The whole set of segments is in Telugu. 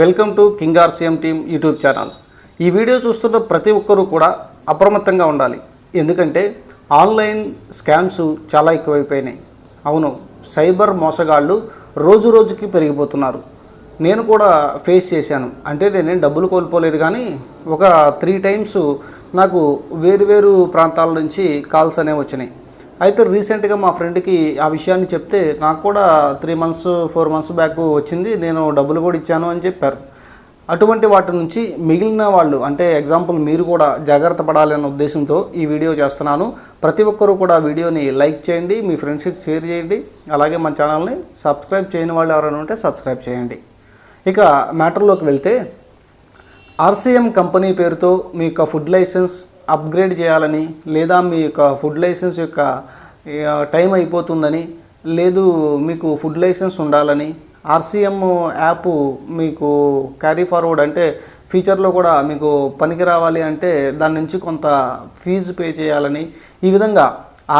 Welcome to king RCM team YouTube channel. ఈ వీడియో చూస్తున్న ప్రతి ఒక్కరూ కూడా అప్రమత్తంగా ఉండాలి. ఎందుకంటే ఆన్లైన్ స్కామ్స్ చాలా ఎక్కువైపోయినాయి. అవును, సైబర్ మోసగాళ్ళు రోజు రోజుకి పెరిగిపోతున్నారు. నేను కూడా ఫేస్ చేశాను. అంటే నేను డబ్బులు కోల్పోలేదు, కానీ ఒక 3 టైమ్స్ నాకు వేరు ప్రాంతాల నుంచి కాల్స్ అనేవి వచ్చినాయి. అయితే రీసెంట్గా మా ఫ్రెండ్కి ఆ విషయాన్ని చెప్తే నాకు కూడా 3 మంత్స్ 4 మంత్స్ బ్యాక్ వచ్చింది, నేను డబ్బులు కూడా ఇచ్చాను అని చెప్పారు. అటువంటి వాటి నుంచి మిగిలిన వాళ్ళు, అంటే ఎగ్జాంపుల్ మీరు కూడా జాగ్రత్త పడాలనే ఉద్దేశంతో ఈ వీడియో చేస్తున్నాను. ప్రతి ఒక్కరూ కూడా వీడియోని లైక్ చేయండి, మీ ఫ్రెండ్స్కి షేర్ చేయండి. అలాగే మన ఛానల్ని సబ్స్క్రైబ్ చేయని వాళ్ళు ఎవరైనా ఉంటే సబ్స్క్రైబ్ చేయండి. ఇక మ్యాటర్లోకి వెళ్తే, ఆర్సీఎం కంపెనీ పేరుతో మీ యొక్క ఫుడ్ లైసెన్స్ అప్గ్రేడ్ చేయాలని, లేదా మీ యొక్క ఫుడ్ లైసెన్స్ యొక్క టైం అయిపోతుందని, లేదు మీకు ఫుడ్ లైసెన్స్ ఉండాలని, ఆర్సీఎం యాప్ మీకు క్యారీ ఫార్వర్డ్ అంటే ఫ్యూచర్లో కూడా మీకు పనికి రావాలి అంటే దాని నుంచి కొంత ఫీజు పే చేయాలని, ఈ విధంగా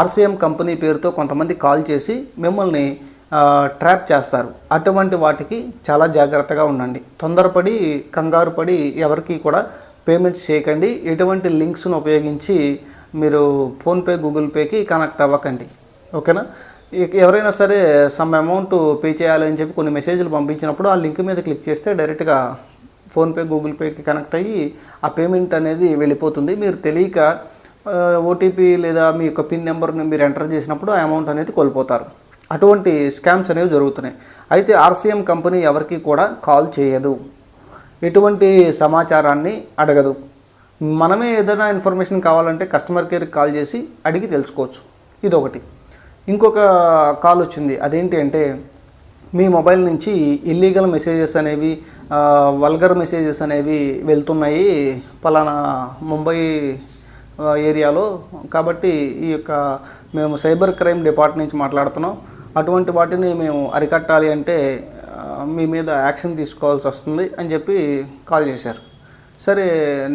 ఆర్సీఎం కంపెనీ పేరుతో కొంతమంది కాల్ చేసి మిమ్మల్ని ట్రాప్ చేస్తారు. అటువంటి వాటికి చాలా జాగ్రత్తగా ఉండండి. తొందరపడి కంగారు పడి ఎవరికి కూడా పేమెంట్స్ చేయకండి. ఎటువంటి లింక్స్ను ఉపయోగించి మీరు ఫోన్పే గూగుల్ పేకి కనెక్ట్ అవ్వకండి. ఓకేనా? ఎవరైనా సరే సమ్ అమౌంట్ పే చేయాలని చెప్పి కొన్ని మెసేజ్లు పంపించినప్పుడు ఆ లింక్ మీద క్లిక్ చేస్తే డైరెక్ట్గా ఫోన్పే గూగుల్ పేకి కనెక్ట్ అయ్యి ఆ పేమెంట్ అనేది వెళ్ళిపోతుంది. మీరు తెలియక ఓటీపీ లేదా మీ యొక్క పిన్ నెంబర్ని మీరు ఎంటర్ చేసినప్పుడు ఆ అమౌంట్ అనేది కోల్పోతారు. అటువంటి స్కామ్స్ అనేవి జరుగుతున్నాయి. అయితే ఆర్సీఎం కంపెనీ ఎవరికి కూడా కాల్ చేయదు, ఎటువంటి సమాచారాన్ని అడగదు. మనమే ఏదైనా ఇన్ఫర్మేషన్ కావాలంటే కస్టమర్ కేర్కి కాల్ చేసి అడిగి తెలుసుకోవచ్చు. ఇదొకటి. ఇంకొక కాల్ వచ్చింది. అదేంటి అంటే, మీ మొబైల్ నుంచి ఇల్లీగల్ మెసేజెస్ అనేవి, వల్గర్ మెసేజెస్ అనేవి వెళ్తున్నాయి పలానా ముంబై ఏరియాలో, కాబట్టి ఈ యొక్క మేము సైబర్ క్రైమ్ డిపార్ట్మెంట్ నుంచి మాట్లాడుతున్నాం, అటువంటి వాటిని మేము అరికట్టాలి అంటే మీ మీద యాక్షన్ తీసుకోవాల్సి వస్తుంది అని చెప్పి కాల్ చేశారు. సరే,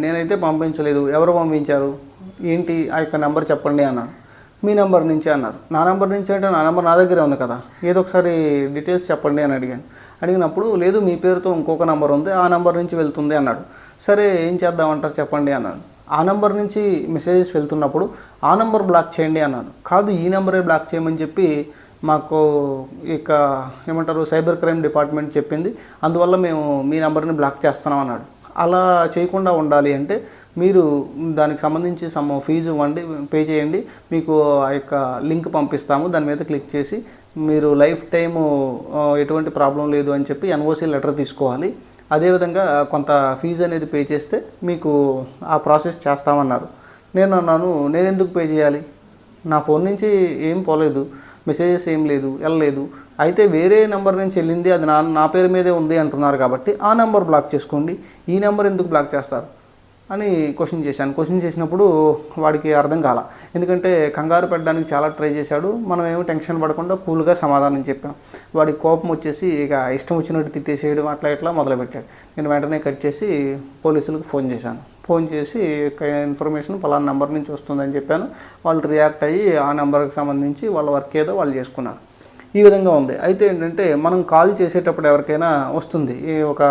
నేనైతే పంపించలేదు. ఎవరు పంపించారు, ఏంటి, ఆ యొక్క నెంబర్ చెప్పండి అన్నాను. మీ నెంబర్ నుంచి అన్నారు. నా నెంబర్ నుంచి అంటే నా నెంబర్ నా దగ్గరే ఉంది కదా, ఏదో ఒకసారి డీటెయిల్స్ చెప్పండి అని అడిగినప్పుడు, లేదు మీ పేరుతో ఇంకొక నెంబర్ ఉంది, ఆ నెంబర్ నుంచి వెళ్తుంది అన్నాడు. సరే, ఏం చేద్దామంటారు చెప్పండి అన్నాను. ఆ నెంబర్ నుంచి మెసేజెస్ వెళ్తున్నప్పుడు ఆ నెంబర్ బ్లాక్ చేయండి అన్నాను. కాదు, ఈ నెంబరే బ్లాక్ చేయమని చెప్పి మాకు ఇక ఏమంటారు సైబర్ క్రైమ్ డిపార్ట్మెంట్ చెప్పింది, అందువల్ల మేము మీ నెంబర్ని బ్లాక్ చేస్తున్నాం అన్నాడు. అలా చేయకుండా ఉండాలి అంటే మీరు దానికి సంబంధించి సమ్ ఫీజు ఇవ్వండి, పే చేయండి, మీకు ఆ యొక్క లింక్ పంపిస్తాము, దాని మీద క్లిక్ చేసి మీరు లైఫ్ టైము ఎటువంటి ప్రాబ్లం లేదు అని చెప్పి ఎన్ఓసి లెటర్ తీసుకోవాలి. అదేవిధంగా కొంత ఫీజు అనేది పే చేస్తే మీకు ఆ ప్రాసెస్ చేస్తామన్నారు. నేను అన్నాను, నేను ఎందుకు పే చేయాలి, నా ఫోన్ నుంచి ఏం పోలేదు, మెసేజెస్ ఏం లేదు, వెళ్ళలేదు. అయితే వేరే నెంబర్ నుంచి వెళ్ళింది, అది నా పేరు మీదే ఉంది అంటున్నారు, కాబట్టి ఆ నెంబర్ బ్లాక్ చేసుకోండి, ఈ నెంబర్ ఎందుకు బ్లాక్ చేస్తారు అని క్వశ్చన్ చేశాను. క్వశ్చన్ చేసినప్పుడు వాడికి అర్థం కాల, ఎందుకంటే కంగారు పెట్టడానికి చాలా ట్రై చేశాడు. మనం ఏమో టెన్షన్ పడకుండా కూల్గా సమాధానం చెప్పాం. వాడికి కోపం వచ్చేసి ఇక ఇష్టం వచ్చినట్టు తిట్టేసేయడం అట్లా మొదలుపెట్టాడు. నేను వెంటనే కట్ చేసి పోలీసులకు ఫోన్ చేశాను. ఫోన్ చేసి ఇన్ఫర్మేషన్ పలానా నెంబర్ నుంచి వస్తుందని చెప్పాను. వాళ్ళు రియాక్ట్ అయ్యి ఆ నెంబర్కి సంబంధించి వాళ్ళ వర్క్ ఏదో వాళ్ళు చేసుకున్నారు. ఈ విధంగా ఉంది. అయితే ఏంటంటే, మనం కాల్ చేసేటప్పుడు ఎవరికైనా వస్తుంది ఒక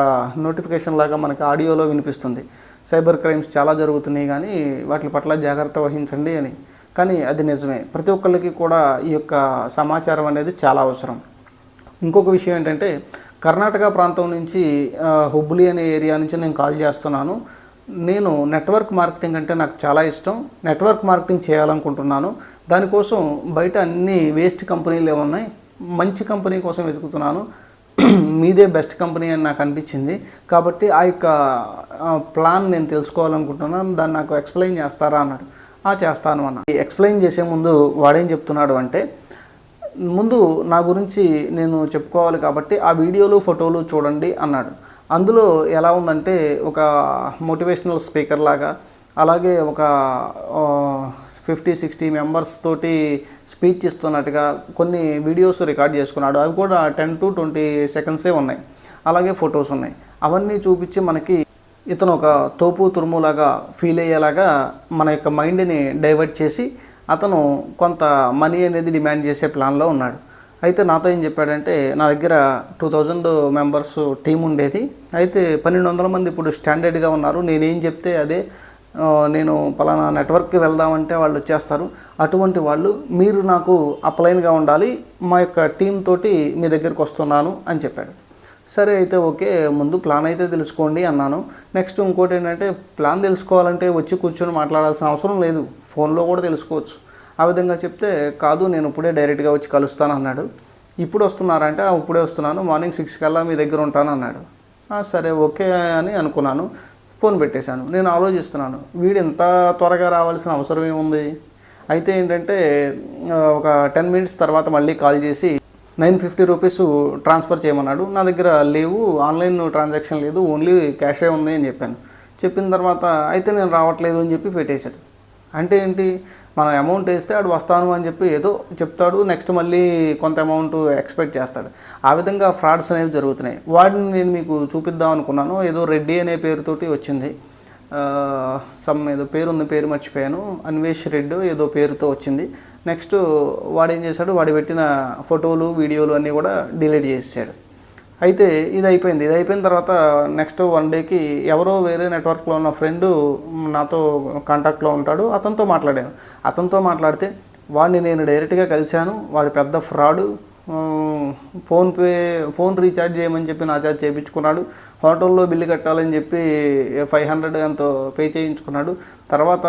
నోటిఫికేషన్ లాగా, మనకి ఆడియోలో వినిపిస్తుంది, సైబర్ క్రైమ్స్ చాలా జరుగుతున్నాయి కానీ వాటి పట్ల జాగ్రత్త వహించండి అని. కానీ అది నిజమే, ప్రతి ఒక్కరికి కూడా ఈ యొక్క సమాచారం అనేది చాలా అవసరం. ఇంకొక విషయం ఏంటంటే, కర్ణాటక ప్రాంతం నుంచి హుబ్లీ అనే ఏరియా నుంచి నేను కాల్ చేస్తున్నాను. నేను నెట్వర్క్ మార్కెటింగ్ అంటే నాకు చాలా ఇష్టం, నెట్వర్క్ మార్కెటింగ్ చేయాలనుకుంటున్నాను. దానికోసం బయట అన్ని వేస్ట్ కంపెనీలు ఏమున్నాయి, మంచి కంపెనీ కోసం వెతుకుతున్నాను, మీదే బెస్ట్ కంపెనీ అని నాకు అనిపించింది. కాబట్టి ఆ యొక్క ప్లాన్ నేను తెలుసుకోవాలనుకుంటున్నాను, దాన్ని నాకు ఎక్స్ప్లెయిన్ చేస్తారా అన్నాడు. చేస్తాను అన్న. ఎక్స్ప్లెయిన్ చేసే ముందు వాడేం చెప్తున్నాడు అంటే, ముందు నా గురించి నేను చెప్పుకోవాలి కాబట్టి ఆ వీడియోలు ఫోటోలు చూడండి అన్నాడు. అందులో ఎలా ఉందంటే, ఒక మోటివేషనల్ స్పీకర్ లాగా, అలాగే ఒక 50-60 మెంబర్స్ తోటి స్పీచ్ ఇస్తున్నట్టుగా కొన్ని వీడియోస్ రికార్డ్ చేసుకున్నాడు. అవి కూడా 10 to 20 సెకండ్సే ఉన్నాయి. అలాగే ఫొటోస్ ఉన్నాయి. అవన్నీ చూపించి మనకి ఇతను ఒక తోపు తురుములాగా ఫీల్ అయ్యేలాగా మన యొక్క మైండ్ని డైవర్ట్ చేసి అతను కొంత మనీ అనేది డిమాండ్ చేసే ప్లాన్లో ఉన్నాడు. అయితే నాతో ఏం చెప్పాడంటే, నా దగ్గర 2000 మెంబర్స్ టీం ఉండేది. అయితే 1200 మంది ఇప్పుడు స్టాండర్డ్గా ఉన్నారు. నేనేం చెప్తే అదే, నేను పలానా నెట్వర్క్కి వెళ్దామంటే వాళ్ళు వచ్చేస్తారు. అటువంటి వాళ్ళు మీరు నాకు అప్లైన్గా ఉండాలి, మా యొక్క టీం తోటి మీ దగ్గరికి వస్తున్నాను అని చెప్పాడు. సరే అయితే ఓకే, ముందు ప్లాన్ అయితే తెలుసుకోండి అన్నాను. నెక్స్ట్ ఇంకోటి ఏంటంటే, ప్లాన్ తెలుసుకోవాలంటే వచ్చి కూర్చొని మాట్లాడాల్సిన అవసరం లేదు, ఫోన్లో కూడా తెలుసుకోవచ్చు. ఆ విధంగా చెప్తే, కాదు నేను ఇప్పుడే డైరెక్ట్గా వచ్చి కలుస్తాను అన్నాడు. ఇప్పుడు వస్తున్నారంటే ఇప్పుడే వస్తున్నాను, మార్నింగ్ 6 కల్లా మీ దగ్గర ఉంటాను అన్నాడు. సరే ఓకే అని అనుకున్నాను. ఫోన్ పెట్టేశాను. నేను ఆలోచిస్తున్నాను, వీడు ఎంత త్వరగా రావాల్సిన అవసరం ఏముంది. అయితే ఏంటంటే ఒక 10 మినిట్స్ తర్వాత మళ్ళీ కాల్ చేసి 950 రూపీస్ ట్రాన్స్ఫర్ చేయమన్నాడు. నా దగ్గర లేవు, ఆన్లైన్ ట్రాన్సాక్షన్ లేదు, ఓన్లీ క్యాషే ఉంది అని చెప్పాను. చెప్పిన తర్వాత అయితే నేను రావట్లేదు అని చెప్పి పెట్టేశాడు. అంటే ఏంటి, మనం అమౌంట్ వేస్తే ఆడు వస్తాను అని చెప్పి ఏదో చెప్తాడు, నెక్స్ట్ మళ్ళీ కొంత అమౌంట్ ఎక్స్పెక్ట్ చేస్తాడు. ఆ విధంగా ఫ్రాడ్స్ అనేవి జరుగుతున్నాయి. వాటిని నేను మీకు చూపిద్దాం అనుకున్నాను. ఏదో రెడ్డి అనే పేరుతోటి వచ్చింది, ఏదో పేరుంది, పేరు మర్చిపోయాను, అన్వేష్ రెడ్డి ఏదో పేరుతో వచ్చింది. నెక్స్ట్ వాడు ఏం చేశాడు, వాడు పెట్టిన ఫోటోలు వీడియోలు అన్నీ కూడా డిలీట్ చేసేసాడు. అయితే ఇది అయిపోయిన తర్వాత నెక్స్ట్ 1 డేకి ఎవరో వేరే నెట్వర్క్లో ఉన్న ఫ్రెండ్ నాతో కాంటాక్ట్లో ఉంటాడు, అతనితో మాట్లాడాను. అతనితో మాట్లాడితే వాడిని నేను డైరెక్ట్గా కలిశాను, వాడు పెద్ద ఫ్రాడు, ఫోన్ రీఛార్జ్ చేయమని చెప్పి నా ఛార్జ్ చేయించుకున్నాడు, హోటల్లో బిల్లు కట్టాలని చెప్పి 500 ఎంతో పే చేయించుకున్నాడు. తర్వాత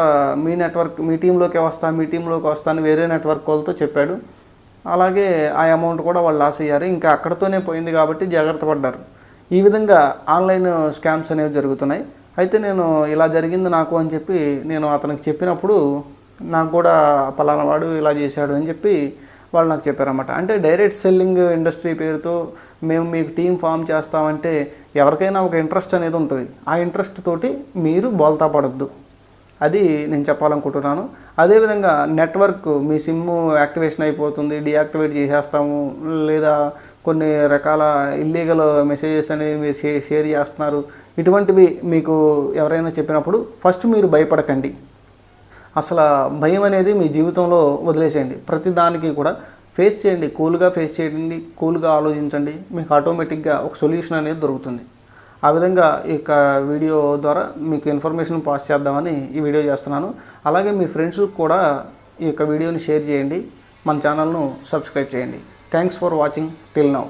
మీ టీంలోకి వస్తాను వేరే నెట్వర్క్ వాళ్ళతో చెప్పాడు. అలాగే ఆ అమౌంట్ కూడా వాళ్ళు లాస్ అయ్యారు. ఇంకా అక్కడితోనే పోయింది కాబట్టి జాగ్రత్త పడ్డారు. ఈ విధంగా ఆన్లైన్ స్కామ్స్ అనేవి జరుగుతున్నాయి. అయితే నేను ఇలా జరిగింది నాకు అని చెప్పి నేను అతనికి చెప్పినప్పుడు, నాకు కూడా పలానా వాడు ఇలా చేశాడు అని చెప్పి వాళ్ళు నాకు చెప్పారన్నమాట. అంటే డైరెక్ట్ సెల్లింగ్ ఇండస్ట్రీ పేరుతో మేము మీకు టీం ఫామ్ చేస్తామంటే ఎవరికైనా ఒక ఇంట్రెస్ట్ అనేది ఉంటుంది. ఆ ఇంట్రెస్ట్ తోటి మీరు బోల్తా పడద్దు, అది నేను చెప్పాలనుకుంటున్నాను. అదేవిధంగా నెట్వర్క్ మీ సిమ్ యాక్టివేషన్ అయిపోతుంది, డీయాక్టివేట్ చేసేస్తాము, లేదా కొన్ని రకాల ఇల్లీగల్ మెసేజెస్ అనేవి మీరు షేర్ చేస్తున్నారు, ఇటువంటివి మీకు ఎవరైనా చెప్పినప్పుడు ఫస్ట్ మీరు భయపడకండి. అసలు భయం అనేది మీ జీవితంలో వదిలేసేయండి. ప్రతి దానికి కూడా ఫేస్ చేయండి, కూల్గా ఫేస్ చేయండి, కూల్గా ఆలోచించండి, మీకు ఆటోమేటిక్గా ఒక సొల్యూషన్ అనేది దొరుకుతుంది. ఆ విధంగా ఈ వీడియో ద్వారా మీకు ఇన్ఫర్మేషన్ పాస్ చేద్దామని ఈ వీడియో చేస్తున్నాను. అలాగే మీ ఫ్రెండ్స్కి కూడా ఈ వీడియోని షేర్ చేయండి, మన ఛానల్ను సబ్స్క్రైబ్ చేయండి. Thanks for watching till now.